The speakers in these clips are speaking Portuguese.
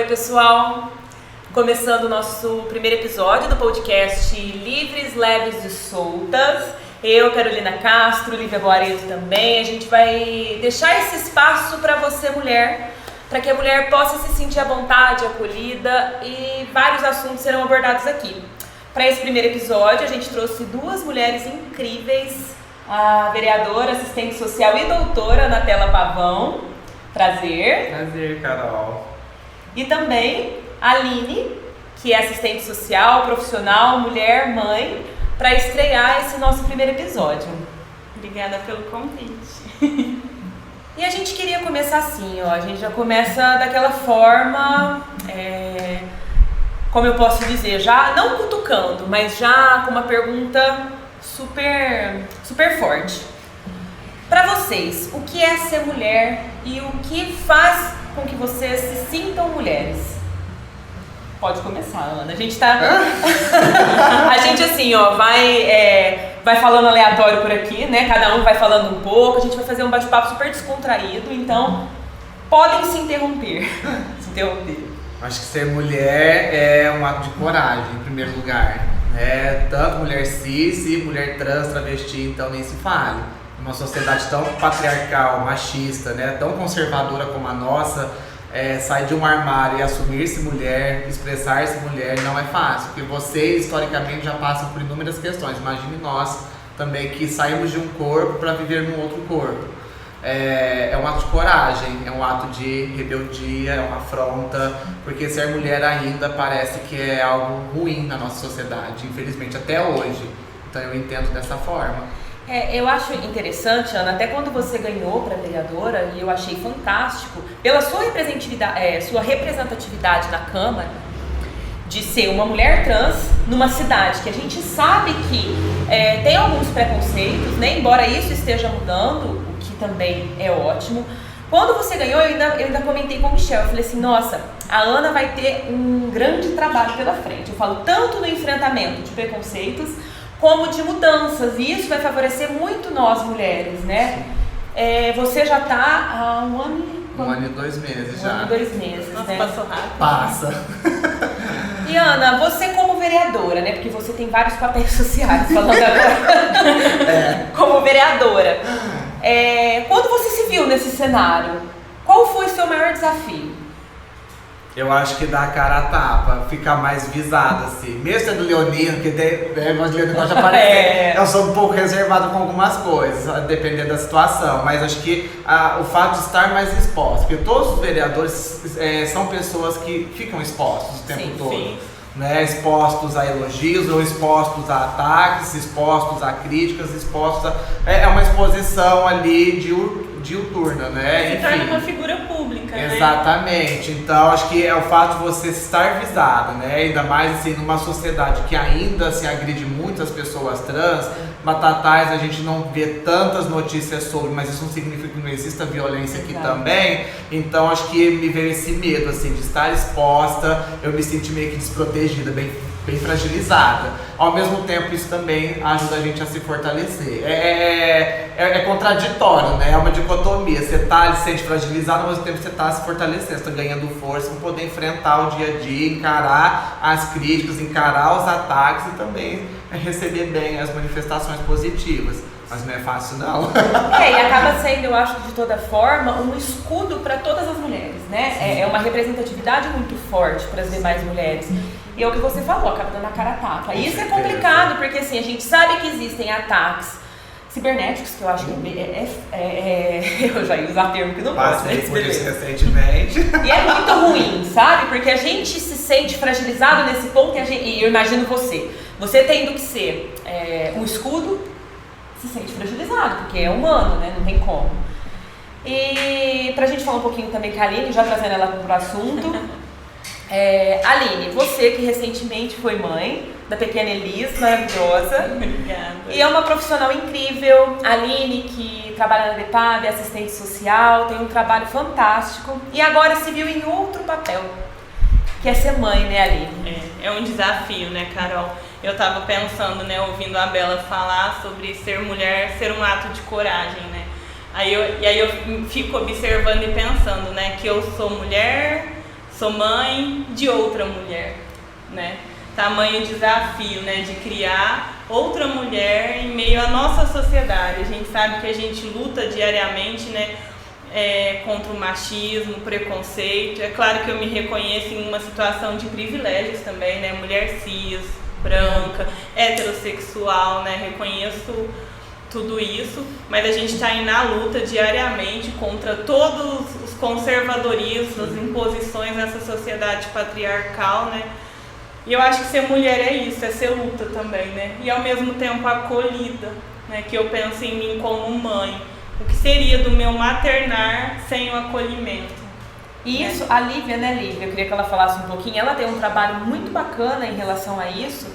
pessoal! Começando o nosso primeiro episódio do podcast Livres, Leves e Soltas. Eu, Carolina Castro, Lívia Boareto também. A gente vai deixar esse espaço para você, mulher, para que a mulher possa se sentir à vontade, acolhida, e vários assuntos serão abordados aqui. Para esse primeiro episódio, a gente trouxe duas mulheres incríveis, a vereadora, assistente social e doutora Natela Pavão. Prazer. Prazer, Carol. E também a Aline, que é assistente social, profissional, mulher, mãe, para estrear esse nosso primeiro episódio. Obrigada pelo convite. E a gente queria começar assim, ó. A gente já começa daquela forma, como eu posso dizer, já não cutucando, mas já com uma pergunta super forte. Para vocês, o que é ser mulher e o que faz com que vocês se sintam mulheres? Pode começar, Ana. A gente tá... a gente assim, ó, vai falando aleatório por aqui, né? Cada um vai falando um pouco. A gente vai fazer um bate-papo super descontraído, então podem se interromper. Acho que ser mulher é um ato de coragem, em primeiro lugar. Tanto mulher cis e mulher trans, travesti, então nem se fale. Uma sociedade tão patriarcal, machista, né? Tão conservadora como a nossa, sair de um armário e assumir-se mulher, expressar-se mulher não é fácil, porque vocês historicamente já passam por inúmeras questões. Imagine nós também que saímos de um corpo para viver num outro corpo. É um ato de coragem, é um ato de rebeldia, é uma afronta, porque ser mulher ainda parece que é algo ruim na nossa sociedade, infelizmente até hoje. Então eu entendo dessa forma. Eu acho interessante, Ana, até quando você ganhou para vereadora, e eu achei fantástico, pela sua representatividade na Câmara, de ser uma mulher trans numa cidade que a gente sabe que tem alguns preconceitos, né? Embora isso esteja mudando, o que também é ótimo. Quando você ganhou, eu ainda comentei com o Michel, eu falei assim, nossa, a Ana vai ter um grande trabalho pela frente. Eu falo tanto no enfrentamento de preconceitos, como de mudanças, e isso vai favorecer muito nós mulheres, né? Você já está há um ano e 2 meses já. 1 ano e 2 meses, nossa, né? Passou rápido. Passa. E Ana, você como vereadora, né? Porque você tem vários papéis sociais, falando agora. Como vereadora. Quando você se viu nesse cenário, qual foi o seu maior desafio? Eu acho que dar a cara a tapa, ficar mais visada, assim. Mesmo sendo leonino, que tem negócio de leonino gosta de aparecer. Eu sou um pouco reservado com algumas coisas, dependendo da situação. Mas acho que o fato de estar mais exposto, porque todos os vereadores são pessoas que ficam expostos o tempo todo. Sim. Né? Expostos a elogios, ou expostos a ataques, expostos a críticas, expostos a... É uma exposição ali diuturna, né? Se torna uma figura pública, né? Exatamente. Então, acho que é o fato de você estar visada, né? Ainda mais assim, numa sociedade que ainda se agride muito as pessoas trans, batatais, a gente não vê tantas notícias sobre, mas isso não significa que não exista violência aqui também. Então, acho que me veio esse medo, assim, de estar exposta, eu me senti meio que desprotegida, bem fragilizada. Ao mesmo tempo, isso também ajuda a gente a se fortalecer. É contraditório, né? É uma dicotomia. Você se sente fragilizado, ao mesmo tempo você está se fortalecendo, você está ganhando força para poder enfrentar o dia a dia, encarar as críticas, encarar os ataques e também receber bem as manifestações positivas. Mas não é fácil, não. E acaba sendo, eu acho, de toda forma, um escudo para todas as mulheres, né? É uma representatividade muito forte para as demais mulheres. E é o que você falou, acaba dando a cara a tapa. E isso é complicado, porque assim, a gente sabe que existem ataques cibernéticos, que eu acho que eu já ia usar termo que não posso, né? Passei por isso recentemente. E é muito ruim, sabe? Porque a gente se sente fragilizado nesse ponto, e eu imagino você tendo que ser um escudo, se sente fragilizado, porque é humano, né? Não tem como. E pra gente falar um pouquinho também com a Aline, já trazendo ela pro assunto. Aline, você que recentemente foi mãe da pequena Elis, maravilhosa. Obrigada. E é uma profissional incrível. A Aline, que trabalha na DEPAB, é assistente social, tem um trabalho fantástico. E agora se viu em outro papel, que é ser mãe, né, Aline? É um desafio, né, Carol? Eu tava pensando, né, ouvindo a Bela falar sobre ser mulher, ser um ato de coragem, né? Aí eu fico observando e pensando, né, que eu sou mulher, sou mãe de outra mulher, né? Tamanho desafio, né, de criar outra mulher em meio à nossa sociedade. A gente sabe que a gente luta diariamente, né, contra o machismo, o preconceito. É claro que eu me reconheço em uma situação de privilégios também, né, mulher cis, branca, heterossexual, né, reconheço tudo isso, mas a gente está aí na luta diariamente contra todos os conservadorismos, as imposições dessa sociedade patriarcal, né? E eu acho que ser mulher é isso, é ser luta também, né? E ao mesmo tempo acolhida, né? Que eu penso em mim como mãe. O que seria do meu maternar sem o acolhimento? E isso, a Lívia, né, Lívia? Eu queria que ela falasse um pouquinho. Ela tem um trabalho muito bacana em relação a isso,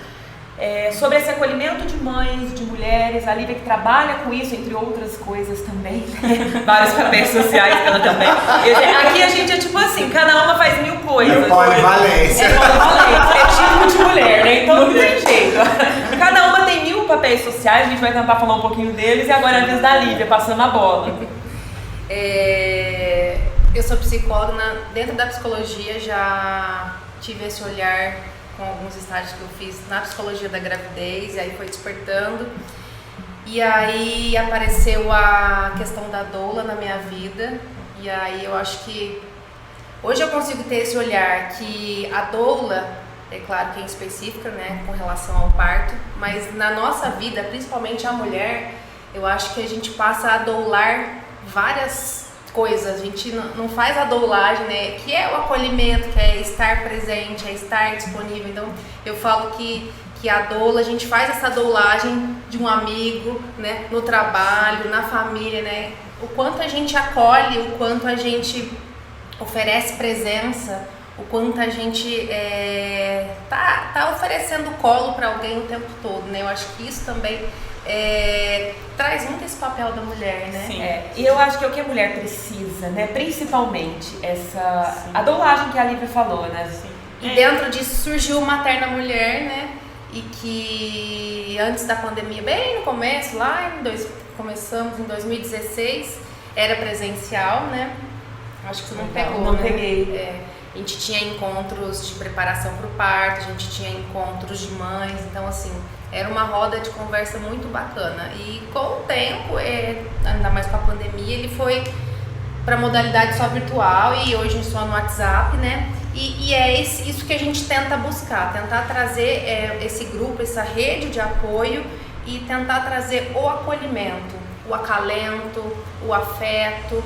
sobre esse acolhimento de mães, de mulheres. A Lívia que trabalha com isso, entre outras coisas também, né? Vários papéis sociais que ela também. Aqui a gente é tipo assim, cada uma faz 1000 coisas. É polivalência. É polivalência, é tipo de mulher, né? Então não tem jeito. Cada uma tem 1000 papéis sociais, a gente vai tentar falar um pouquinho deles e agora é a vez da Lívia, passando a bola. Eu sou psicóloga, dentro da psicologia já tive esse olhar com alguns estágios que eu fiz na psicologia da gravidez, e aí foi despertando. E aí apareceu a questão da doula na minha vida, e aí eu acho que hoje eu consigo ter esse olhar que a doula, é claro que é específica, né, com relação ao parto, mas na nossa vida, principalmente a mulher, eu acho que a gente passa a doular várias coisas, a gente não faz a doulagem, né, que é o acolhimento, que é estar presente, é estar disponível. Então eu falo que a doula, a gente faz essa doulagem de um amigo, né, no trabalho, na família, né, o quanto a gente acolhe, o quanto a gente oferece presença, o quanto a gente tá oferecendo colo para alguém o tempo todo, né? Eu acho que isso também traz muito esse papel da mulher, né? Sim. E eu acho que é o que a mulher precisa, né? Principalmente a doulagem que a Lívia falou, né? Sim. E dentro disso surgiu o Materna Mulher, né? E que antes da pandemia, bem no começo, começamos em 2016, era presencial, né? Acho que você não pegou, não né? Peguei. A gente tinha encontros de preparação para o parto, a gente tinha encontros de mães, então assim, era uma roda de conversa muito bacana. E com o tempo, ainda mais com a pandemia, ele foi para modalidade só virtual e hoje só no WhatsApp, né? E isso que a gente tenta buscar, tentar trazer esse grupo, essa rede de apoio e tentar trazer o acolhimento, o acalento, o afeto.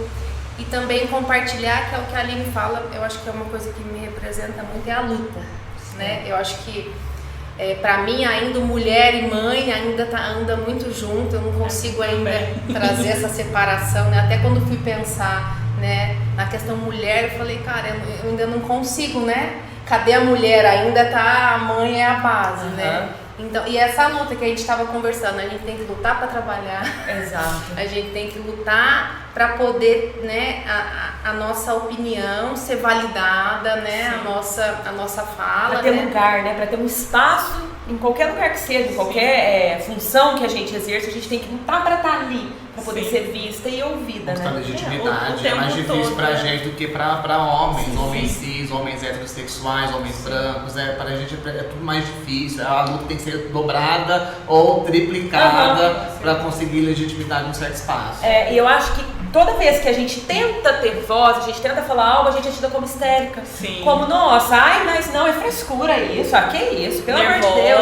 E também compartilhar, que é o que a Aline fala, eu acho que é uma coisa que me representa muito, é a luta, né? Eu acho que, pra mim, ainda mulher e mãe ainda anda muito junto, eu não consigo ainda trazer essa separação, né? Até quando fui pensar, né, na questão mulher, eu falei, cara, eu ainda não consigo, né? Cadê a mulher? Ainda tá, a mãe é a base, né? Então, e essa luta que a gente estava conversando, a gente tem que lutar para trabalhar. Exato. A gente tem que lutar para poder, né, a nossa opinião ser validada, né, a nossa fala. Para ter né? lugar, né? Para ter um espaço em qualquer lugar que seja, em qualquer função que a gente exerce, a gente tem que lutar para estar ali, para poder ser vista e ouvida, Mostrar né? legitimidade. O É mais tempo difícil todo, pra né? gente do que pra homens, homens cis, homens heterossexuais, homens brancos. Pra gente é tudo mais difícil. A luta tem que ser dobrada ou triplicada para conseguir legitimidade em um certo espaço. E eu acho que toda vez que a gente tenta ter voz, a gente tenta falar algo, a gente é tida como histérica. Sim. Como, nossa, ai, mas não, é frescura isso, que isso, pelo amor de Nervosa. Deus.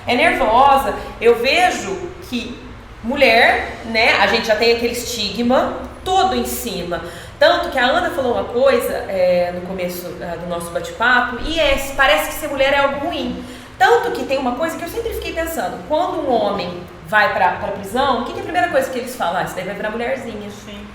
É nervosa. Eu vejo que mulher, né, a gente já tem aquele estigma todo em cima. Tanto que a Ana falou uma coisa no começo do nosso bate-papo, e parece que ser mulher é algo ruim. Tanto que tem uma coisa que eu sempre fiquei pensando, quando um homem vai pra prisão, o que é a primeira coisa que eles falam? Isso daí vai virar mulherzinha. Sim.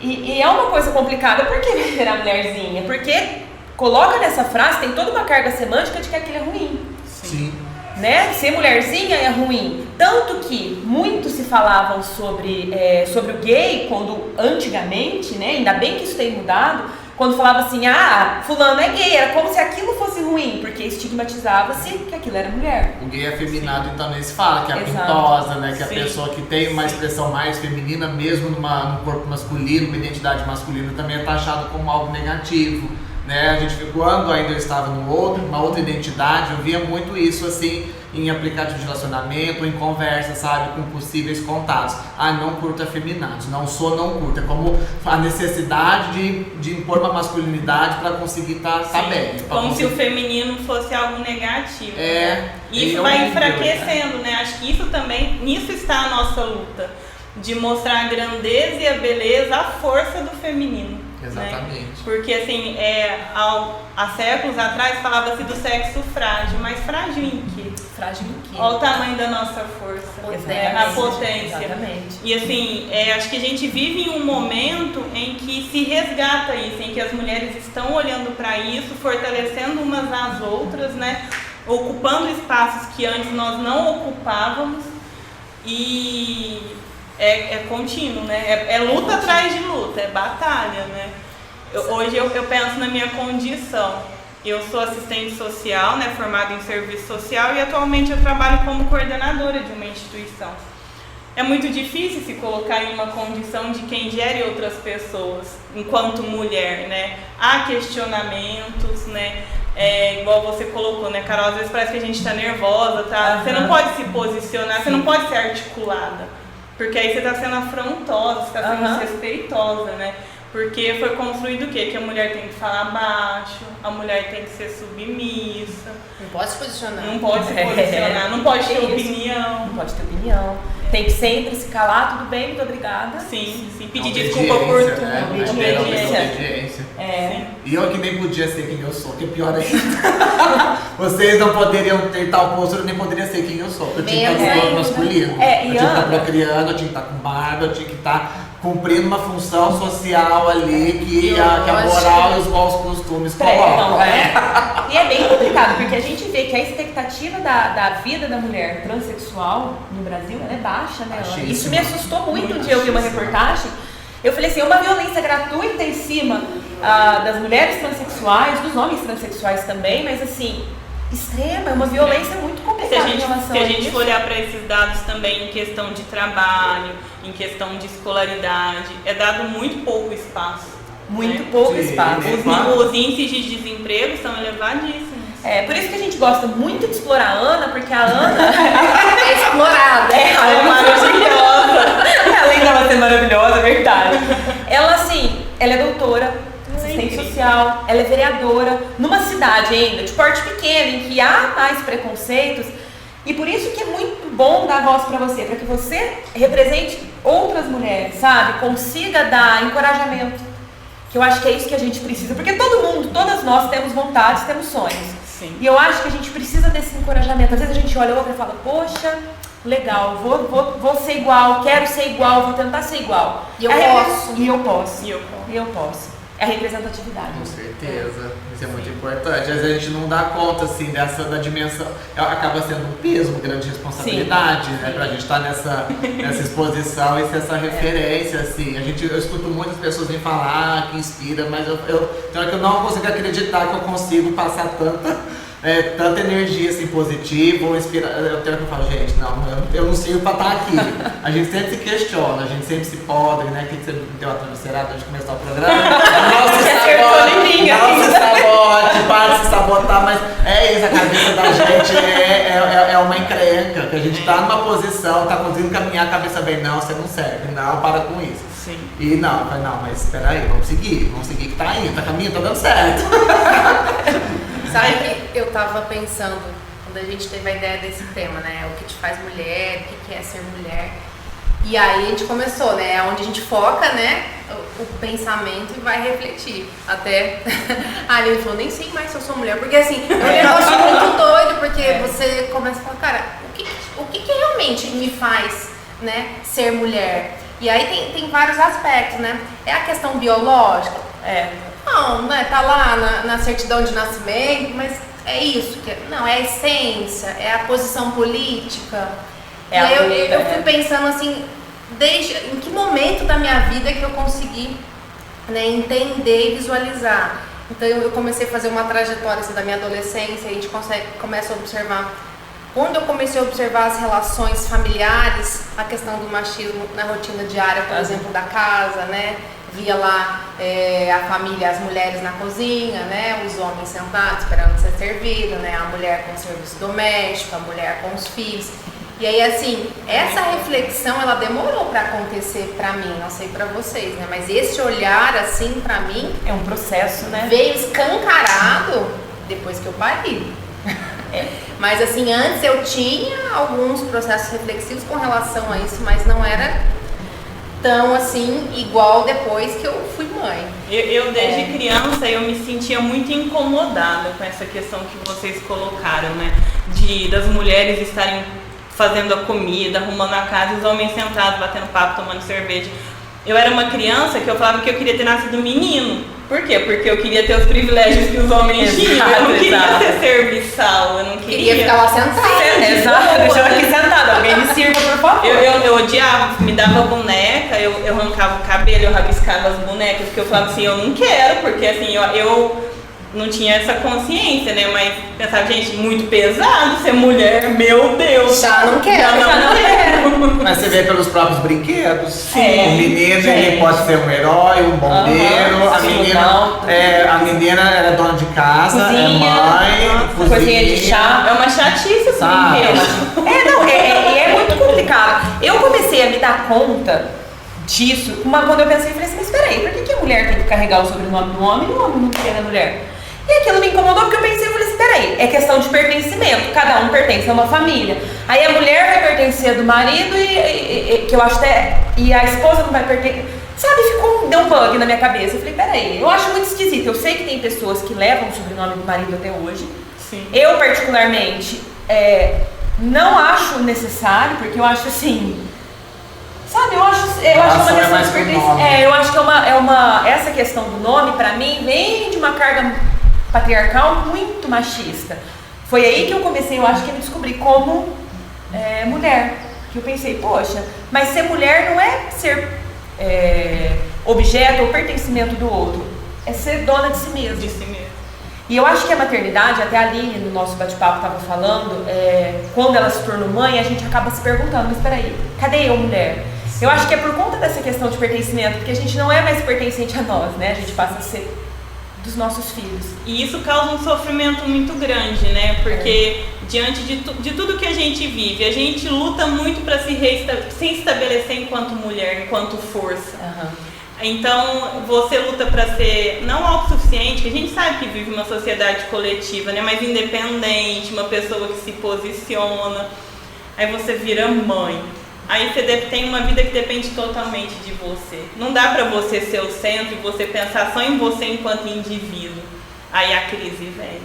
E é uma coisa complicada. Por que vai virar mulherzinha? Porque coloca nessa frase, tem toda uma carga semântica de que aquilo é ruim. Sim. Né? Ser mulherzinha é ruim. Tanto que muito se falavam sobre o gay, quando antigamente, né? Ainda bem que isso tem mudado, quando falava assim, fulano é gay, era como se aquilo fosse ruim, porque estigmatizava-se que aquilo era mulher. O gay afeminado, então, nem se fala, que é a Exato. pintosa, né? Que é a Sim. pessoa que tem uma expressão mais feminina, mesmo no corpo masculino, com identidade masculina, também é taxado como algo negativo. né? A gente, quando ainda eu estava uma outra identidade, eu via muito isso assim em aplicativo de relacionamento, em conversa, sabe, com possíveis contatos. Ah, não curto afeminados, não curto. É como a necessidade de impor uma masculinidade para conseguir tá bem. Como se o feminino fosse algo negativo. Né? Isso vai enfraquecendo, né? Acho que isso também, nisso está a nossa luta. De mostrar a grandeza e a beleza, a força do feminino. Exatamente. Né? Porque assim, há séculos atrás falava-se do sexo frágil, mas frágil em quê? Frágil em quê? Olha o tamanho da nossa força, a potência. Exatamente. E assim, acho que a gente vive em um momento em que se resgata isso, em que as mulheres estão olhando para isso, fortalecendo umas às outras, né? Ocupando espaços que antes nós não ocupávamos. E é contínuo, né? É luta atrás de luta, é batalha, né? Hoje eu penso na minha condição. Eu sou assistente social, né, formada em serviço social, e atualmente eu trabalho como coordenadora de uma instituição. É muito difícil se colocar em uma condição de quem gere outras pessoas, enquanto mulher, né? Há questionamentos, né? Igual você colocou, né, Carol? Às vezes parece que a gente está nervosa, tá? Você não pode se posicionar, você não pode ser articulada. Porque aí você está sendo afrontosa, você está sendo desrespeitosa, né? Porque foi construído o quê? Que a mulher tem que falar baixo, a mulher tem que ser submissa. Não pode se posicionar. Não pode se posicionar, não pode ter opinião. Não pode ter opinião. Tem que sempre se calar, tudo bem, muito obrigada. Sim, pedir desculpa por tudo. Né? Obediência. E eu que nem podia ser quem eu sou, que é pior ainda. Vocês não poderiam ter tal postura, eu nem poderia ser quem eu sou. Eu tinha que estar no corpo masculino. Eu tinha que estar procriando, eu tinha que estar com barba, eu tinha que estar cumprindo uma função social ali que a moral e os bons costumes colocam. E é bem complicado, porque a gente vê que a expectativa da vida da mulher transexual no Brasil ela é baixa, né? Isso me assustou muito um dia eu vi uma reportagem. Eu falei assim, uma violência gratuita em cima das mulheres transexuais, dos homens transexuais também, mas assim, extrema, é uma violência muito complicada em relação a isso. Se a gente for olhar para esses dados também em questão de trabalho, em questão de escolaridade, é dado muito pouco espaço. Muito pouco espaço. Os índices de desemprego são elevadíssimos. Por isso que a gente gosta muito de explorar a Ana, porque a Ana é explorada. Ela é maravilhosa. Além dela ser maravilhosa, é verdade. Ela, assim, ela é doutora, assistente social, ela é vereadora, numa cidade ainda de porte pequeno, em que há mais preconceitos. E por isso que é muito bom dar voz para você, para que você represente outras mulheres, sabe? Consiga dar encorajamento. Que eu acho que é isso que a gente precisa. Porque todo mundo, todas nós temos vontades, temos sonhos. Sim. E eu acho que a gente precisa desse encorajamento. Às vezes a gente olha outra e fala, poxa, legal, vou ser igual, quero ser igual, vou tentar ser igual. E eu posso. É a representatividade. Com certeza, isso é muito importante. Às vezes a gente não dá conta assim da dimensão, acaba sendo um peso, uma grande responsabilidade, né, pra gente estar nessa exposição e ser essa referência, assim. Eu escuto muitas pessoas me falar que inspira, mas eu não consigo acreditar que eu consigo passar tanta energia assim, positiva ou inspiração. Eu tenho que falar, gente, eu não sirvo pra estar aqui. A gente sempre se questiona, a gente sempre se podre, né? Que você me deu uma travesseirada antes de começar o programa. Não se sabote, para de se sabotar, mas é isso, a cabeça da gente é uma encrenca, que a gente tá numa posição, tá conseguindo caminhar, a cabeça vem, não, você não serve, não, para com isso. Sim. E não, mas espera aí, vamos seguir que tá indo, tá caminhando, tá dando certo. Sabe que eu tava pensando, quando a gente teve a ideia desse tema, né? O que te faz mulher, o que é ser mulher. E aí a gente começou, né? Onde a gente foca, né? O pensamento e vai refletir. Até a Aline falou, nem sei mais se eu sou mulher. Porque assim, é um negócio muito doido, porque você começa a falar, cara, o que realmente me faz, né, ser mulher? E aí tem vários aspectos, né? É a questão biológica. Não, né? Tá lá na certidão de nascimento, mas é isso. Não, é a essência, é a posição política. E aí eu fui pensando assim, em que momento da minha vida que eu consegui, né, entender e visualizar. Então eu comecei a fazer uma trajetória assim, da minha adolescência, e a gente começa a observar. Quando eu comecei a observar as relações familiares, a questão do machismo na rotina diária, por exemplo, da casa, né? via lá a família, as mulheres na cozinha, né? Os homens sentados esperando ser servido, né? A mulher com o serviço doméstico, a mulher com os filhos. E aí, assim, essa reflexão, ela demorou para acontecer para mim, não sei para vocês, né? Mas esse olhar, assim, para mim... É um processo, né? Veio escancarado depois que eu parei. Mas, assim, antes eu tinha alguns processos reflexivos com relação a isso, mas não era tão, assim, igual depois que eu fui mãe. Eu desde criança, eu me sentia muito incomodada com essa questão que vocês colocaram, né? Das mulheres estarem fazendo a comida, arrumando a casa, e os homens sentados, batendo papo, tomando cerveja. Eu era uma criança que eu falava que eu queria ter nascido menino. Por quê? Porque eu queria ter os privilégios que os homens tinham. Eu não queria ser serviçal, eu não queria ficar lá sentada. Exato, deixa eu aqui sentada, alguém me sirva, por favor. Eu odiava, me dava boneca, eu arrancava o cabelo, eu rabiscava as bonecas, porque eu falava assim, eu não quero, porque assim, eu não tinha essa consciência, né? Mas pensava, gente, muito pesado ser mulher, meu Deus. Já não quero. Já não quero. Mas você vê pelos próprios brinquedos. Sim, O menino, gente. ele pode ser um herói, um bombeiro. A menina era dona de casa, Cozinha, é mãe, cozinha de chá. É uma chatice esse Sabe? brinquedo. É muito complicado. Eu comecei a me dar conta disso quando eu pensei, falei assim, mas peraí, por que a mulher tem que carregar o sobrenome do homem e o homem não tem da mulher? E aquilo me incomodou porque eu pensei, eu falei assim, peraí, é questão de pertencimento, cada um pertence a uma família. Aí a mulher vai pertencer do marido e que eu acho até, e a esposa não vai pertencer. Sabe, deu um bug na minha cabeça. Eu falei, peraí, eu acho muito esquisito. Eu sei que tem pessoas que levam o sobrenome do marido até hoje. Sim. Eu, particularmente, não acho necessário, porque eu acho assim... Sabe, eu acho uma questão de pertencimento. Eu acho que essa questão do nome, pra mim, vem de uma carga patriarcal muito machista. Foi aí que eu comecei, eu acho que a me descobrir como mulher. Que eu pensei, poxa, mas ser mulher não é ser objeto ou pertencimento do outro. É ser dona de si mesma. De si mesmo. E eu acho que a maternidade, até a Aline no nosso bate-papo estava falando, quando ela se tornou mãe, a gente acaba se perguntando, mas peraí, cadê eu, mulher? Eu acho que é por conta dessa questão de pertencimento, porque a gente não é mais pertencente a nós, né? A gente passa a ser dos nossos filhos. E isso causa um sofrimento muito grande, né? Porque diante de tudo que a gente vive, a gente luta muito para se estabelecer enquanto mulher, enquanto força. Uhum. Então, você luta para ser não autossuficiente, que a gente sabe que vive uma sociedade coletiva, né? Mas independente, uma pessoa que se posiciona. Aí você vira mãe. Aí você tem uma vida que depende totalmente de você. Não dá pra você ser o centro e você pensar só em você enquanto indivíduo. Aí a crise vem.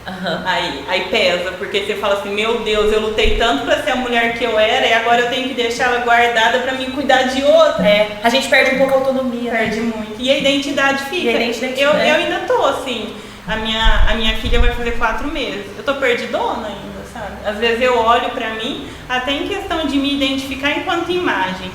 Uhum. Aí pesa, porque você fala assim, meu Deus, eu lutei tanto pra ser a mulher que eu era e agora eu tenho que deixar ela guardada pra me cuidar de outra. A gente perde um pouco a autonomia. Perde muito. E a identidade fica. Eu ainda tô assim, a minha filha vai fazer 4 meses. Eu tô perdidona ainda. Sabe? Às vezes eu olho pra mim, até em questão de me identificar enquanto imagem.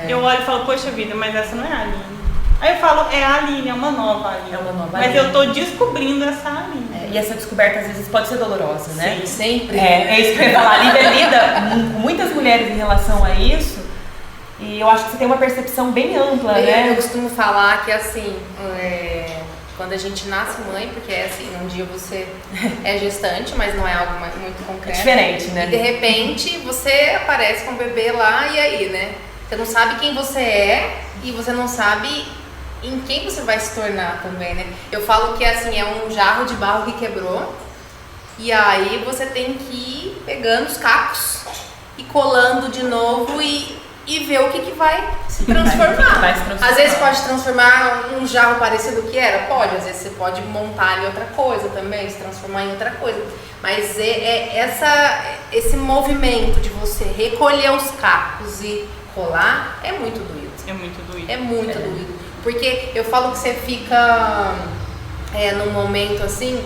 Eu olho e falo, poxa vida, mas essa não é a Aline. Aí eu falo, é a Aline, é uma nova Aline. Mas eu tô descobrindo essa Aline. E essa descoberta às vezes pode ser dolorosa, né? Sim, sempre. É isso que eu ia falar. A Lívia lida com muitas mulheres em relação a isso. E eu acho que você tem uma percepção bem ampla, né? Eu costumo falar que assim, quando a gente nasce mãe, porque assim, um dia você é gestante, mas não é algo muito concreto. É diferente, né? E de repente você aparece com o bebê lá e aí, né? Você não sabe quem você é e você não sabe em quem você vai se tornar também, né? Eu falo que assim, é um jarro de barro que quebrou e aí você tem que ir pegando os cacos e colando de novo e ver o que vai se transformar. Às vezes pode transformar um jarro parecido que era, pode. Às vezes você pode montar ali outra coisa também, se transformar em outra coisa. Mas esse movimento de você recolher os cacos e colar é muito doído. É muito doído. É muito doído. Porque eu falo que você fica num momento assim,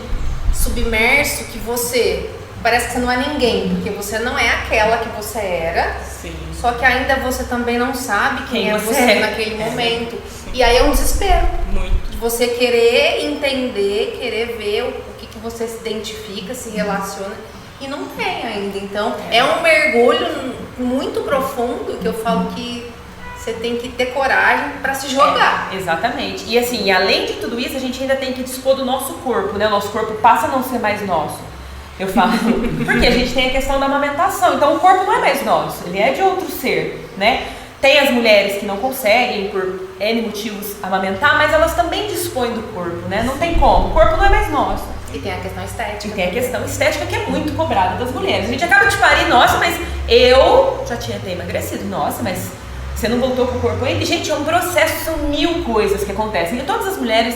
submerso, que você... Parece que você não é ninguém, porque você não é aquela que você era. Sim. Só que ainda você também não sabe quem é você naquele momento. Sim. E aí é um desespero. Muito. De você querer entender, querer ver o que você se identifica, se relaciona. E não tem ainda. Então, é um mergulho muito profundo que eu falo que você tem que ter coragem pra se jogar. Exatamente. E assim, além de tudo isso, a gente ainda tem que dispor do nosso corpo, né? O nosso corpo passa a não ser mais nosso. Eu falo, porque a gente tem a questão da amamentação. Então o corpo não é mais nosso, ele é de outro ser, né? Tem as mulheres que não conseguem, por N motivos, amamentar, mas elas também dispõem do corpo, né? Não tem como, o corpo não é mais nosso. E tem a questão estética. E tem a questão estética que é muito cobrada das mulheres. A gente acaba de parir, nossa, mas eu já tinha até emagrecido, nossa, mas você não voltou com o corpo ainda? Gente, é um processo, são 1000 coisas que acontecem. E todas as mulheres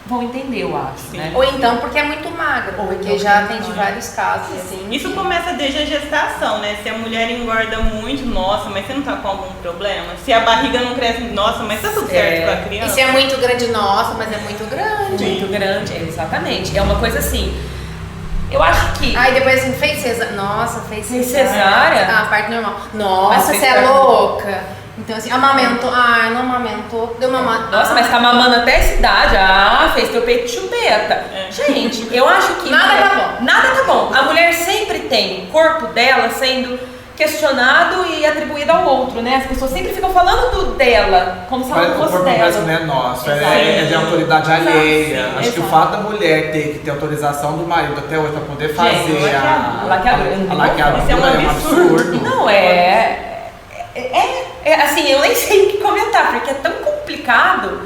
vão entender, eu acho, né? Ou então porque é muito magra, Ou porque então já porque é atendi muito vários casos, assim. Isso começa desde a gestação, né? Se a mulher engorda muito, nossa, mas você não tá com algum problema? Se a barriga não cresce, nossa, mas tá tudo certo com a E criança? se é muito grande, nossa, mas é muito grande. Muito grande, exatamente. É uma coisa assim, eu acho que... Aí depois assim, fez cesárea. Nossa, fez Fez cesárea. cesárea? Ah, parte normal. Nossa, Mas você fez é parte- louca. Então assim, amamentou. Ai, não amamentou. Deu mamada. Nossa, mas tá mamando até essa idade. Ah, fez teu peito de chupeta. Gente, eu acho que... Nada tá bom. Nada tá bom. A mulher sempre tem o corpo dela sendo questionado e atribuído ao outro, né? As pessoas sempre ficam falando do dela, como se ela Mas não o fosse corpo parece que dela. não é nosso, Exato. é de autoridade Exato, alheia. sim, Acho que o exato. fato da mulher ter que ter autorização do marido até hoje pra poder fazer a laqueadura. a laqueadura Isso é um é um absurdo. Não, assim, eu nem sei o que comentar, porque é tão complicado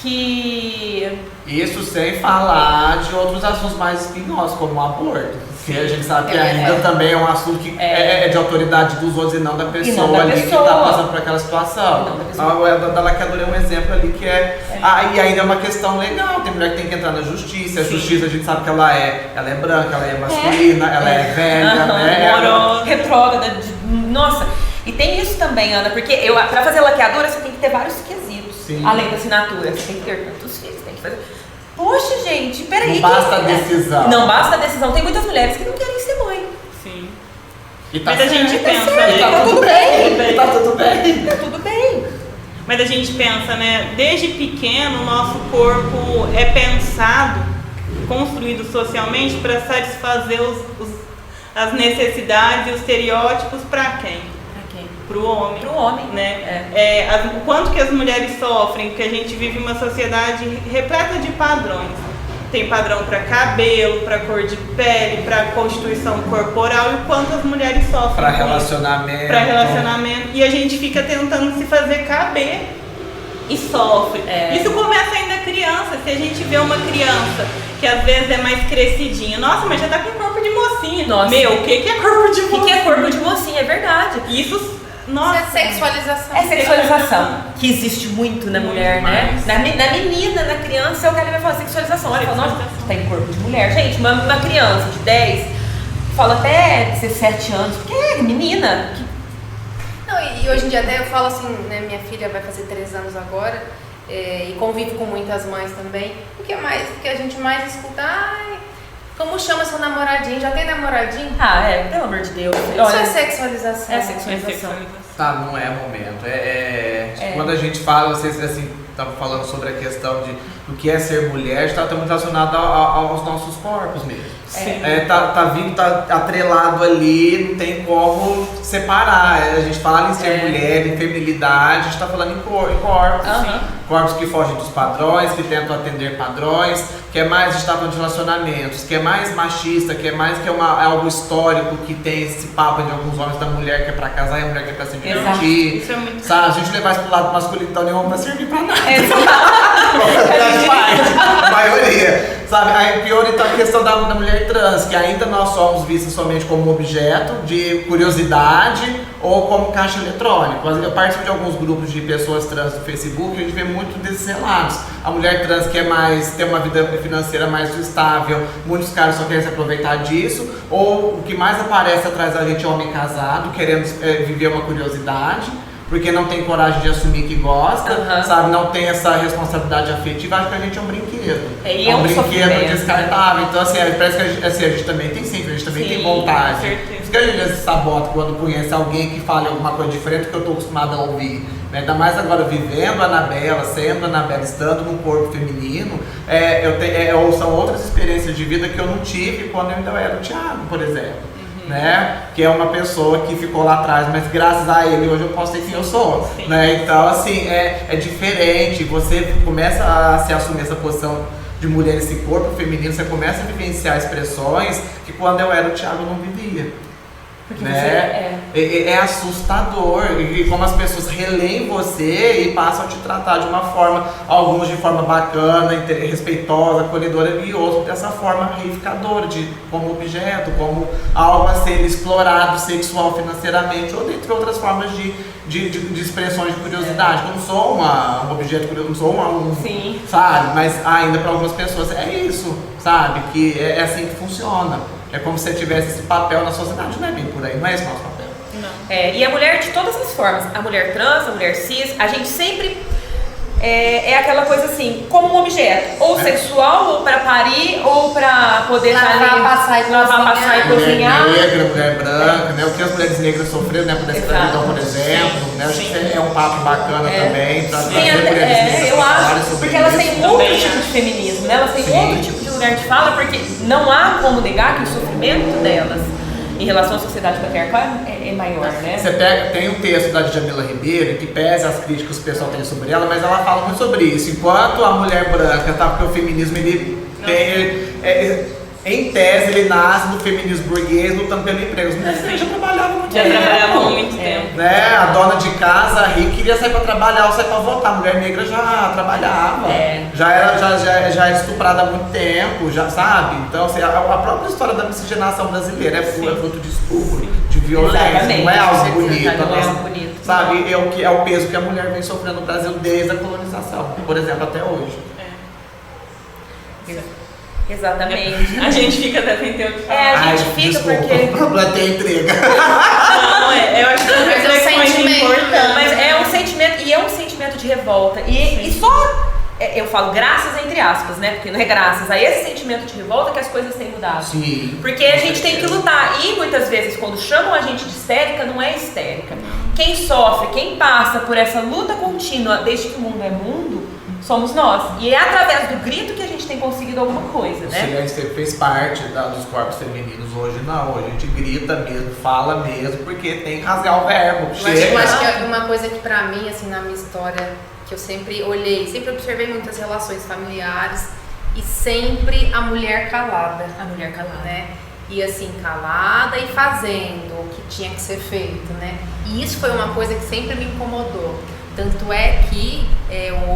que... Isso sem falar de outros assuntos mais espinhosos, como o aborto. Que a gente sabe que ainda também é um assunto que é de autoridade dos outros e não da pessoa não da ali pessoa. que está passando por aquela situação. E não da pessoa. A da laqueadura é um exemplo ali que e ainda é uma questão legal. Tem mulher que tem que entrar na justiça. A justiça a gente sabe que ela é branca, ela é masculina, ela é velha, né? Amorosa. Retrógrada. Nossa, e tem isso também, Ana, porque pra fazer laqueadura você tem que ter vários quesitos. Sim. Além da assinatura, você tem que ter tantos filhos, tem que fazer... Poxa, gente, peraí. Não basta a decisão. Não basta a decisão. Tem muitas mulheres que não querem ser mãe. Sim. E tá Mas a gente certo, pensa, e tá né? tudo bem, tá tudo bem. Tá tudo bem. Mas a gente pensa, né? Desde pequeno, o nosso corpo é pensado, construído socialmente para satisfazer as necessidades e os estereótipos para quem? Pro homem. Pro homem, né? O quanto que as mulheres sofrem, porque a gente vive uma sociedade repleta de padrões. Tem padrão para cabelo, para cor de pele, para constituição corporal e o quanto as mulheres sofrem. Pra com relacionamento. isso. Pra relacionamento. E a gente fica tentando se fazer caber e sofre. Isso começa ainda criança. Se a gente vê uma criança que às vezes é mais crescidinha, nossa, mas já tá com corpo de mocinha. Nossa. Meu, o que é corpo de mocinha? O que é corpo de mocinha? É verdade. Isso, nossa. Isso é sexualização. É sexualização, que existe muito na mulher, né? Na menina, na criança, é o que ela vai falar, sexualização. Olha, fala, nossa, tem corpo de mulher. Gente, uma criança de 10, fala até 17 anos, porque é menina. Não, e hoje em dia até eu falo assim, né? Minha filha vai fazer 3 anos agora, e convivo com muitas mães também. O que a gente mais escuta? Ai, como chama seu namoradinho? Já tem namoradinho? Ah, pelo amor de Deus. Isso é sexualização. É sexualização. Tá, não é o momento. Quando a gente fala, vocês assim, estavam falando sobre a questão do que é ser mulher, está muito relacionado aos nossos corpos mesmo. Sim. Tá atrelado ali, não tem como separar. A gente fala em ser mulher, em feminilidade, a gente está falando em corpos. Corpos que fogem dos padrões, que tentam atender padrões, que é mais, a gente está falando de relacionamentos, que é mais machista, que é algo histórico, que tem esse papo de alguns homens da mulher que é pra casar e a mulher que é pra se divertir. Isso é muito... Sabe, a gente levar isso pro lado masculino, então nenhum vai servir pra nada. A maioria, sabe? Aí pior então a questão da mulher trans, que ainda nós somos vistos somente como objeto de curiosidade ou como caixa eletrônico. Eu participo de alguns grupos de pessoas trans no Facebook e a gente vê muito desses relatos. A mulher trans quer tem uma vida financeira mais estável, muitos caras só querem se aproveitar disso, ou o que mais aparece atrás da gente é homem casado, querendo viver uma curiosidade, porque não tem coragem de assumir que gosta, sabe? Não tem essa responsabilidade afetiva, acho que a gente é um brinquedo. É um brinquedo descartável. Então, assim, parece que a gente também tem sempre, a gente também tem vontade. Por isso que a gente se sabota quando conhece alguém que fale alguma coisa diferente que eu tô acostumada a ouvir. Ainda mais agora vivendo a Anabela, sendo a Anabela, estando num corpo feminino, são outras experiências de vida que eu não tive quando eu ainda era o Thiago, por exemplo. né? Que é uma pessoa que ficou lá atrás, mas graças a ele hoje eu posso ser quem eu sou, né? Então, assim, é diferente. Você começa a se assumir essa posição de mulher, esse corpo feminino, você começa a vivenciar expressões que quando eu era o Thiago eu não vivia. Porque Né? É assustador e como as pessoas releem você e passam a te tratar de uma forma, alguns de forma bacana, respeitosa, acolhedora, e outros dessa forma reificadora, como objeto, como algo a ser explorado sexual, financeiramente, ou dentre outras formas de expressões de curiosidade. Eu não sou um objeto curioso, não sou Sim. sabe? Mas ainda para algumas pessoas é isso, sabe? Que é assim que funciona. É como se você tivesse esse papel na sociedade, não é bem por aí, não é esse nosso papel. Não. E a mulher de todas as formas, a mulher trans, a mulher cis, a gente sempre é aquela coisa assim, como um objeto, ou sexual, ou pra parir, ou pra poder Lavar, passar e cozinhar. Mulher negra, mulher branca, né? O que as mulheres negras sofreram, né? Por essa escravidão, por exemplo, né? Acho que é um papo bacana também, pra trazer mulheres negras eu pra falarem acho, sobre porque elas isso. têm outro tipo de feminismo, né? Elas têm outro tipo de lugar de fala, porque não há como negar que o sofrimento delas em relação à sociedade patriarcal é maior, né? Você tem um texto da Djamila Ribeiro que pese as críticas que o pessoal tem sobre ela, mas ela fala muito sobre isso. Enquanto a mulher branca, tá, porque o feminismo ele tem, em tese, ele nasce do feminismo burguês lutando pelo emprego. As mulheres já trabalhavam muito tempo. trabalhavam muito tempo. Né? A dona de casa rica queria sair pra trabalhar ou sair pra votar. A mulher negra já trabalhava, já era estuprada há muito tempo, já sabe? Então, assim, a própria história da miscigenação brasileira é fruto de estupro, de violência, Exatamente. não é algo bonito. Não é algo bonito. Sabe? É o peso que a mulher vem sofrendo no Brasil desde a colonização, por exemplo, até hoje. Exatamente. A gente fica até sem ter o que falar. A gente fica desculpa, porque... plantei intriga. Não, eu acho que são Mas é um reflexões sentimento, importantes. Mas é um sentimento, e é um sentimento de revolta. E só, eu falo graças entre aspas, né? Porque não é graças a esse sentimento de revolta que as coisas têm mudado. Sim. Porque a gente tem que lutar. E muitas vezes, quando chamam a gente de histérica, não é histérica. Quem sofre, quem passa por essa luta contínua desde que o mundo é mundo, somos nós. E é através do grito que a gente tem conseguido alguma coisa, né? O silêncio fez parte dos corpos femininos. Hoje não, hoje a gente grita mesmo, fala mesmo, porque tem que rasgar o verbo. Eu acho que é uma coisa que pra mim, assim, na minha história, que eu sempre olhei, sempre observei muitas relações familiares e sempre a mulher calada. A mulher calada. Né? E assim, calada e fazendo o que tinha que ser feito, né? E isso foi uma coisa que sempre me incomodou. Tanto é que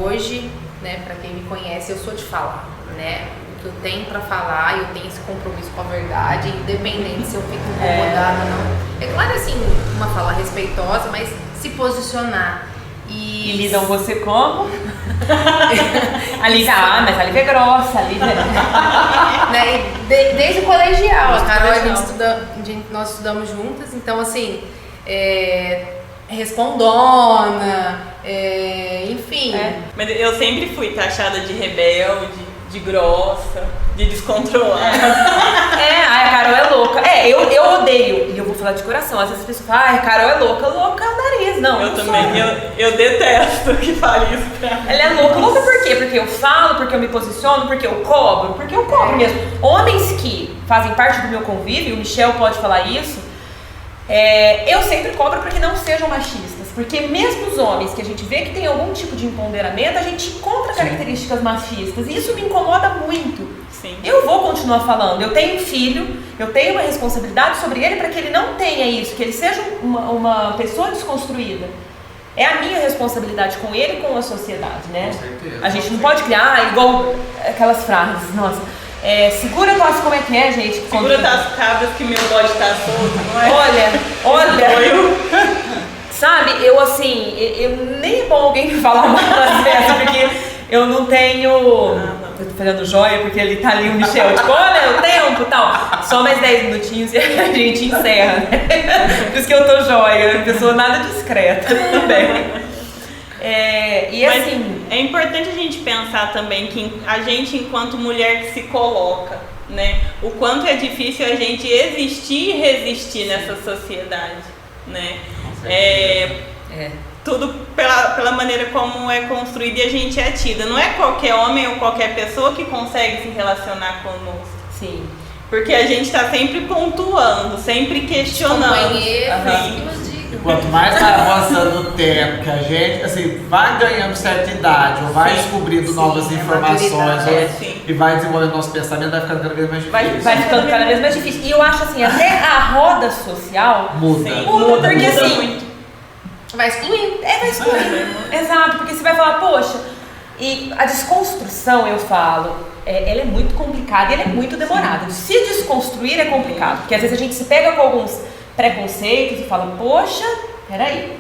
hoje, né, pra quem me conhece, eu sou de falar, né? O que eu tenho pra falar, eu tenho esse compromisso com a verdade, independente se eu fico incomodada ou não. É claro, assim, uma fala respeitosa, mas se posicionar. E lidam você como? A Lívia, mas a Lívia é grossa, a Lívia... Né? Desde o colegial, a Carol, nós estudamos juntas, então assim, respondona, enfim. Mas eu sempre fui taxada de rebelde, de grossa, de descontrolada. A Carol é louca. Eu odeio, e eu vou falar de coração, às vezes as pessoas falam, a Carol é louca é o nariz. Não, Eu também, eu detesto que fale isso pra mim. Ela é louca. Louca por quê? Porque eu falo, porque eu me posiciono, porque eu cobro? Porque eu cobro mesmo. Homens que fazem parte do meu convívio, o Michel pode falar isso, eu sempre cobro para que não sejam machistas. Porque mesmo os homens que a gente vê que tem algum tipo de empoderamento, a gente encontra características machistas. E isso me incomoda muito. Sim. Eu vou continuar falando. Eu tenho um filho, eu tenho uma responsabilidade sobre ele para que ele não tenha isso, que ele seja uma pessoa desconstruída. É a minha responsabilidade com ele e com a sociedade, né? Com certeza. A gente não pode criar igual aquelas frases, nossa. Segura tuas, como é que é, gente? Segura tuas cabras que meu bode tá solto, não é? Olha. Sabe, eu assim, nem é bom alguém me falar mais dessa, porque eu não tenho... Eu tô fazendo joia porque ele tá ali, o Michel, tipo, olha o tempo e tal. Só mais 10 minutinhos e a gente encerra, né? Por isso que eu tô joia, pessoa nada discreta também. Mas assim... é importante a gente pensar também que a gente, enquanto mulher que se coloca, né? O quanto é difícil a gente existir e resistir nessa sociedade, né? Tudo pela maneira como é construído e a gente é tida. Não é qualquer homem ou qualquer pessoa que consegue se relacionar conosco. Sim. Porque a gente está sempre pontuando, sempre questionando. Companheiros, Sim. que nos digam. E quanto mais vai avançando o tempo, que a gente assim, vai ganhando certa idade, ou vai descobrindo novas informações, sim. e vai desenvolvendo nosso pensamento, vai ficando cada vez mais difícil. Vai ficando cada vez mais difícil. E eu acho assim, até a roda social Muda. Sim, muda, porque muda assim, muito. Vai excluindo. vai excluindo. Exato, porque você vai falar, poxa, e a desconstrução, eu falo, ela é muito complicada e ela é muito demorada. Se desconstruir é complicado, porque às vezes a gente se pega com alguns preconceitos e fala, poxa, peraí.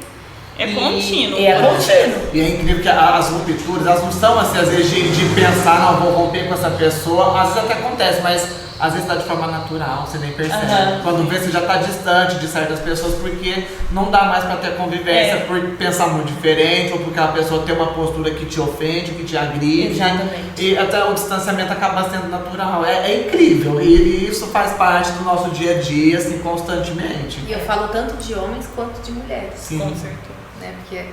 É contínuo. É contínuo. E é incrível que as rupturas, elas não são assim, às vezes, de pensar, não, vou romper com essa pessoa, às vezes até acontece, mas às vezes tá de forma natural, você nem percebe. Quando vê, você já tá distante de certas pessoas, porque não dá mais pra ter convivência, por pensar muito diferente, ou porque aquela pessoa tem uma postura que te ofende, que te agride. Exatamente. E até o distanciamento acaba sendo natural. É incrível, e isso faz parte do nosso dia a dia, assim, constantemente. E eu falo tanto de homens quanto de mulheres. Sim. Com certeza. Né? Porque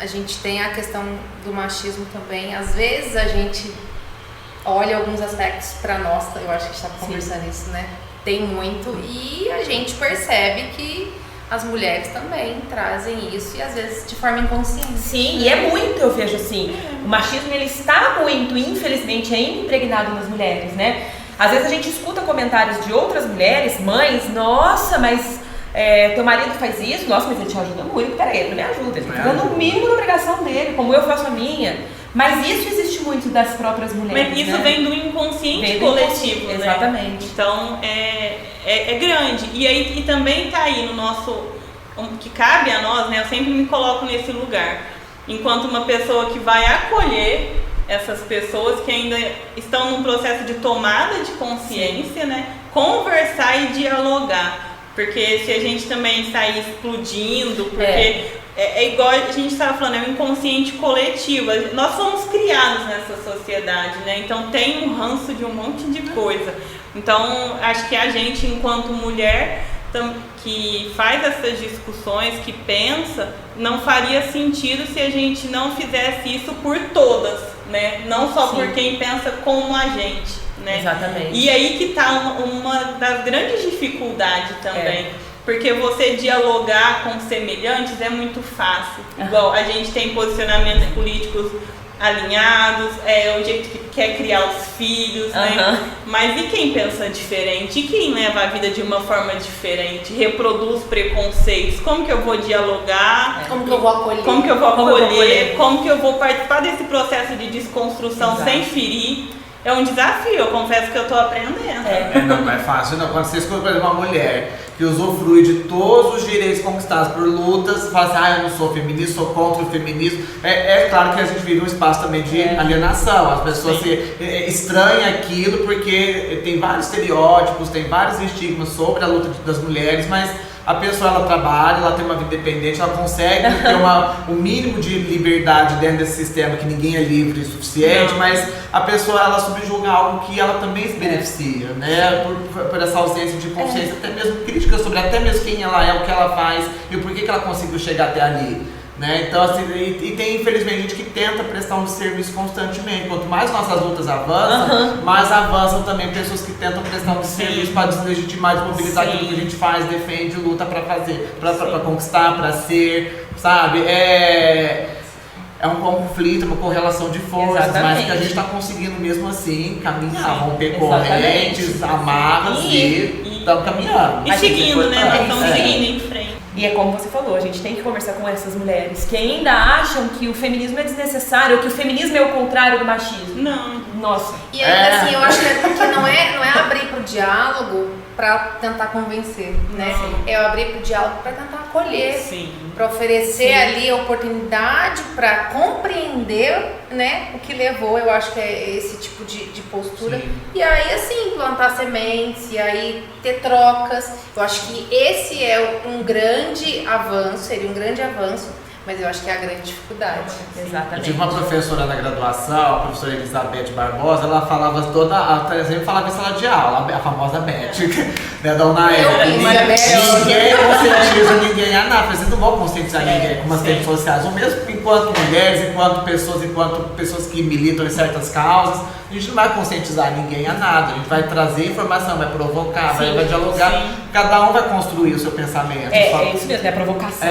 a gente tem a questão do machismo também. Às vezes a gente olha alguns aspectos para nós, eu acho que a gente está conversando isso, né? Tem muito, e a gente percebe que as mulheres também trazem isso, e às vezes de forma inconsciente. Sim, e é muito, eu vejo assim, o machismo ele está muito, infelizmente, ainda impregnado nas mulheres, né? Às vezes a gente escuta comentários de outras mulheres, mães, nossa, mas teu marido faz isso, nossa, mas ele te ajuda muito, peraí, ele não me ajuda, ele está fazendo o mínimo da obrigação dele, como eu faço a minha. Mas isso existe muito das próprias mulheres. Mas isso, né? vem do inconsciente Vem do coletivo, né? Exatamente. Então é grande. E também tá aí no nosso, que cabe a nós, né? Eu sempre me coloco nesse lugar, enquanto uma pessoa que vai acolher essas pessoas que ainda estão num processo de tomada de consciência, né? Conversar e dialogar. Porque se a gente também sair explodindo, porque é igual a gente estava falando, é um inconsciente coletivo. Nós fomos criados nessa sociedade, né? Então tem um ranço de um monte de coisa. Então acho que a gente, enquanto mulher, que faz essas discussões, que pensa, não faria sentido se a gente não fizesse isso por todas, né? Não só por quem pensa como a gente. Né? Exatamente. E aí que está uma das grandes dificuldades também. Porque você dialogar com semelhantes é muito fácil. Igual a gente tem posicionamentos políticos alinhados, o jeito que quer criar os filhos, né? Mas e quem pensa diferente? E quem leva a vida de uma forma diferente? Reproduz preconceitos? Como que eu vou dialogar? Como que eu vou acolher? Como que eu vou acolher? Como que eu vou participar desse processo de desconstrução sem ferir? É um desafio, eu confesso que eu tô aprendendo. Não é fácil, não. Quando você escuta, por exemplo, uma mulher que usufrui de todos os direitos conquistados por lutas, fala assim, eu não sou feminista, sou contra o feminismo. É claro que a gente vive um espaço também de alienação. As pessoas estranham aquilo porque tem vários estereótipos, tem vários estigmas sobre a luta das mulheres, mas a pessoa, ela trabalha, ela tem uma vida independente, ela consegue ter um mínimo de liberdade dentro desse sistema, que ninguém é livre o suficiente, mas a pessoa, ela subjuga algo que ela também se beneficia, né? Por essa ausência de consciência, até mesmo crítica sobre até mesmo quem ela é, o que ela faz e o porquê que ela conseguiu chegar até ali. Né? Então, assim, e tem infelizmente gente que tenta prestar um serviço constantemente. Quanto mais nossas lutas avançam, mais avançam também pessoas que tentam prestar um serviço para deslegitimar, desmobilizar aquilo que a gente faz, defende, luta para fazer, para conquistar, para ser, sabe? É um conflito, uma correlação de forças, mas que a gente está conseguindo mesmo assim caminhar, romper correntes, amarras e estamos caminhando. E seguindo, né? Nós estamos seguindo em frente. E é como você falou, a gente tem que conversar com essas mulheres que ainda acham que o feminismo é desnecessário, ou que o feminismo é o contrário do machismo. Não. Nossa. E ainda assim, eu acho que porque não é abrir pro diálogo para tentar convencer, né? É abrir pro diálogo para tentar acolher, para oferecer ali a oportunidade para compreender, né, o que levou. Eu acho que é esse tipo de postura. E aí, assim, plantar sementes, e aí ter trocas. Eu acho que esse é um grande avanço, seria um grande avanço, mas eu acho que é a grande dificuldade. Exatamente. Eu tive uma professora na graduação, a professora Elizabeth Barbosa, ela falava sempre falava em sala de aula, a famosa Beth. né, Dona Eva? Ninguém conscientiza ninguém a nada. Vocês não vão conscientizar ninguém com as redes sociais. Ou mesmo enquanto mulheres, enquanto pessoas que militam em certas causas, a gente não vai conscientizar ninguém a nada. A gente vai trazer informação, vai provocar, vai dialogar. Sim. Cada um vai construir o seu pensamento. É isso mesmo, é provocação.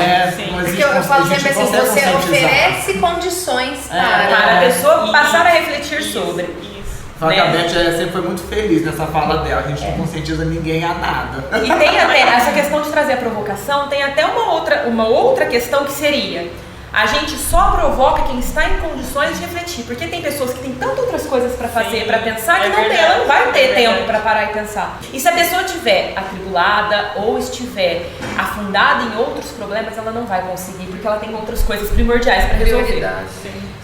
Porque eu falo sempre assim, você oferece condições para a pessoa passar a refletir sobre. A Beth sempre foi muito feliz nessa fala dela, a gente não conscientiza ninguém a nada. E tem até, essa questão de trazer a provocação, tem até uma outra questão que seria: a gente só provoca quem está em condições de refletir, porque tem pessoas que têm tantas outras coisas para fazer, para pensar, que ela não vai ter tempo para parar e pensar. E se a pessoa estiver atribulada ou estiver afundada em outros problemas, ela não vai conseguir, porque ela tem outras coisas primordiais para resolver.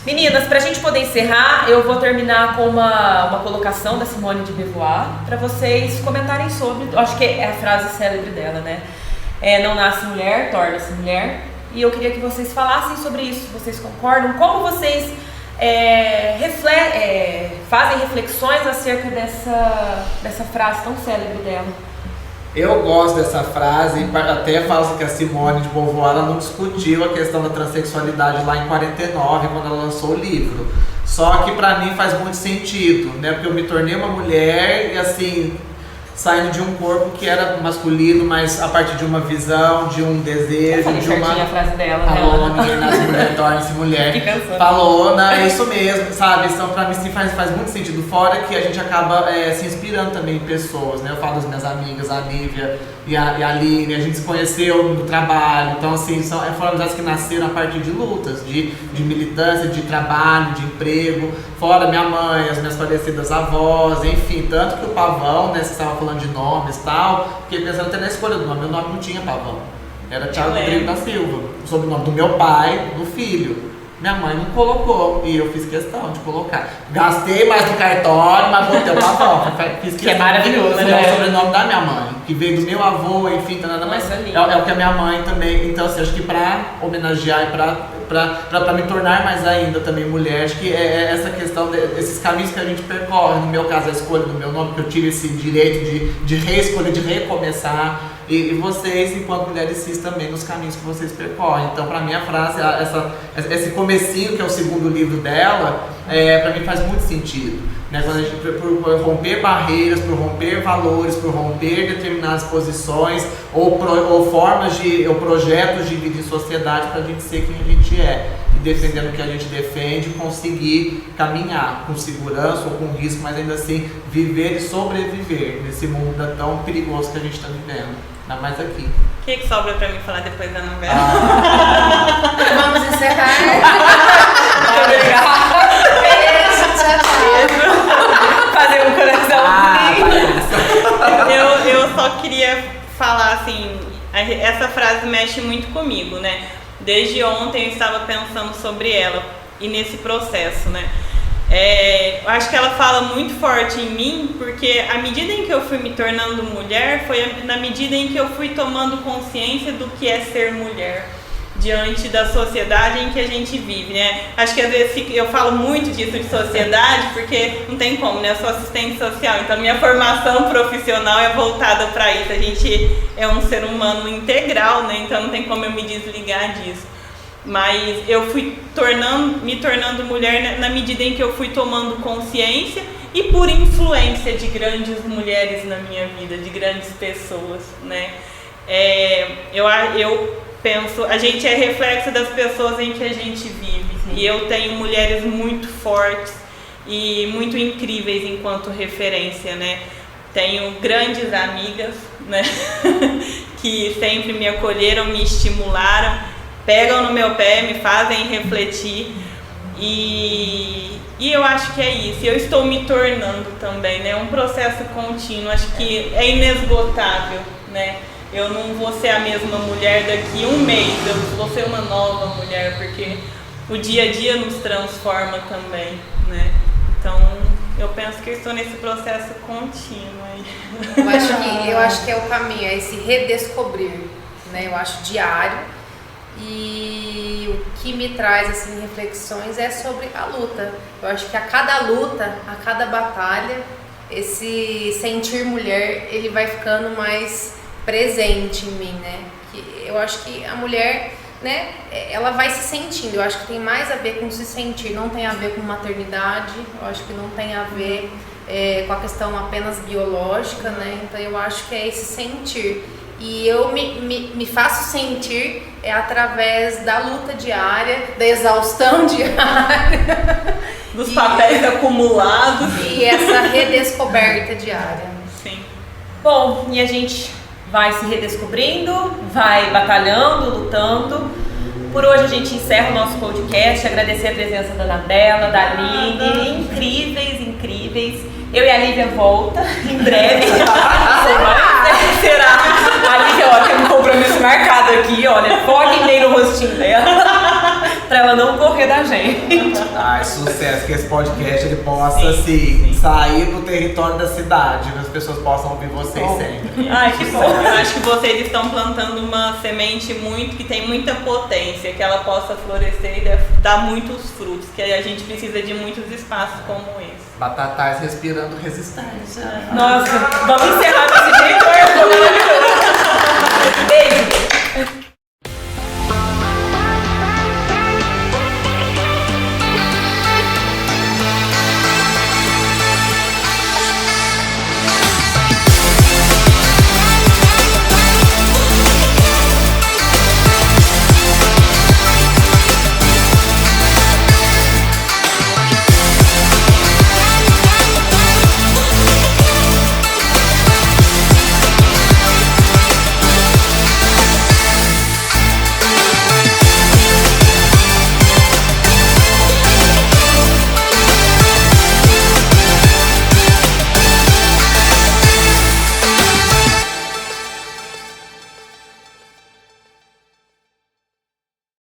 Meninas, pra gente poder encerrar, eu vou terminar com uma colocação da Simone de Beauvoir para vocês comentarem sobre, acho que é a frase célebre dela, né? Não nasce mulher, torna-se mulher. E eu queria que vocês falassem sobre isso, vocês concordam? Como vocês fazem reflexões acerca dessa frase tão célebre dela? Eu gosto dessa frase, até falo que a Simone de Beauvoir ela não discutiu a questão da transexualidade lá em 49, quando ela lançou o livro. Só que pra mim faz muito sentido, né? Porque eu me tornei uma mulher e assim, saindo de um corpo que era masculino, mas a partir de uma visão, de um desejo, de uma... a frase dela, falou, ninguém nasce mulher, torna-se mulher. Falou, é isso mesmo, sabe? Então pra mim sim, faz muito sentido. Fora que a gente acaba se inspirando também em pessoas, né? Eu falo das minhas amigas, a Lívia e a Aline, a gente se conheceu no trabalho. Então assim, foram amizades que nasceram a partir de lutas, de militância, de trabalho, de emprego. Fora minha mãe, as minhas falecidas avós, enfim. Tanto que o Pavão, né, você estava falando de nomes e tal, fiquei pensando até na escolha do nome. Meu nome não tinha Pavão, era Thiago Rodrigo da Silva, o sobrenome do meu pai, do filho. Minha mãe não colocou e eu fiz questão de colocar. Gastei mais no cartório, mas botei o Pavão. Fiz que é maravilhoso, né? É o sobrenome da minha mãe, que veio do meu avô, enfim, tá nada mais. É o que a minha mãe também. Então, assim, acho que pra homenagear e pra me tornar mais ainda também mulher, acho que é essa questão desses caminhos que a gente percorre. No meu caso, a escolha do meu nome, que eu tive esse direito de reescolher, de recomeçar. E vocês, enquanto mulheres cis, também nos caminhos que vocês percorrem. Então, pra mim, a frase, esse comecinho, que é o segundo livro dela, pra mim faz muito sentido. Né? Quando a gente, por romper barreiras, por romper valores, por romper determinadas posições ou formas ou projetos de vida em sociedade, pra gente ser quem a gente é. E defendendo o que a gente defende, conseguir caminhar com segurança ou com risco, mas ainda assim viver e sobreviver nesse mundo tão perigoso que a gente está vivendo. Ainda mais aqui. O que sobra pra mim falar depois da novela? Vamos encerrar. Muito obrigada. Fazer um coração. Eu só queria falar assim, essa frase mexe muito comigo, né? Desde ontem eu estava pensando sobre ela e nesse processo, né? Eu acho que ela fala muito forte em mim, porque à medida em que eu fui me tornando mulher, foi na medida em que eu fui tomando consciência do que é ser mulher diante da sociedade em que a gente vive, né? Acho que às vezes eu falo muito disso de sociedade, porque não tem como, né? Eu sou assistente social, então minha formação profissional é voltada para isso. A gente é um ser humano integral, né? Então não tem como eu me desligar disso. Mas eu fui me tornando mulher na medida em que eu fui tomando consciência e por influência de grandes mulheres na minha vida, de grandes pessoas, né? Eu penso, a gente é reflexo das pessoas em que a gente vive. Sim. E eu tenho mulheres muito fortes e muito incríveis enquanto referência, né? Tenho grandes amigas, né? que sempre me acolheram, me estimularam, pegam no meu pé, me fazem refletir. E eu acho que é isso. Eu estou me tornando também, né? É um processo contínuo, acho que é inesgotável, né? Eu não vou ser a mesma mulher daqui um mês, eu vou ser uma nova mulher, porque o dia a dia nos transforma também, né? Então, eu penso que eu estou nesse processo contínuo aí. Eu acho que é o caminho, é esse redescobrir, né? Eu acho diário. E o que me traz assim, reflexões é sobre a luta. Eu acho que a cada luta, a cada batalha, esse sentir mulher, ele vai ficando mais presente em mim, né? Que eu acho que a mulher, né, ela vai se sentindo. Eu acho que tem mais a ver com se sentir, não tem a ver com maternidade, eu acho que não tem a ver com a questão apenas biológica, né? Então eu acho que é esse sentir. E eu me faço sentir através da luta diária, da exaustão diária, dos papéis acumulados e essa redescoberta diária. Sim. Bom, e a gente vai se redescobrindo, vai batalhando, lutando. Por hoje a gente encerra o nosso podcast, agradecer a presença da Anabela, da Aline, incríveis. Eu e a Lívia volta em breve. Será? A Lívia, ó, tem um compromisso marcado aqui, olha, foquem bem no rostinho dela, pra ela não correr da gente. Ai, sucesso, que esse podcast ele possa, assim, sair do território da cidade, que as pessoas possam ouvir vocês sempre. Ai, que bom. Eu acho que vocês estão plantando uma semente que tem muita potência, que ela possa florescer e dar muitos frutos, que a gente precisa de muitos espaços como esse. Batatais respirando resistência. Nossa, vamos encerrar desse jeito, Beijo!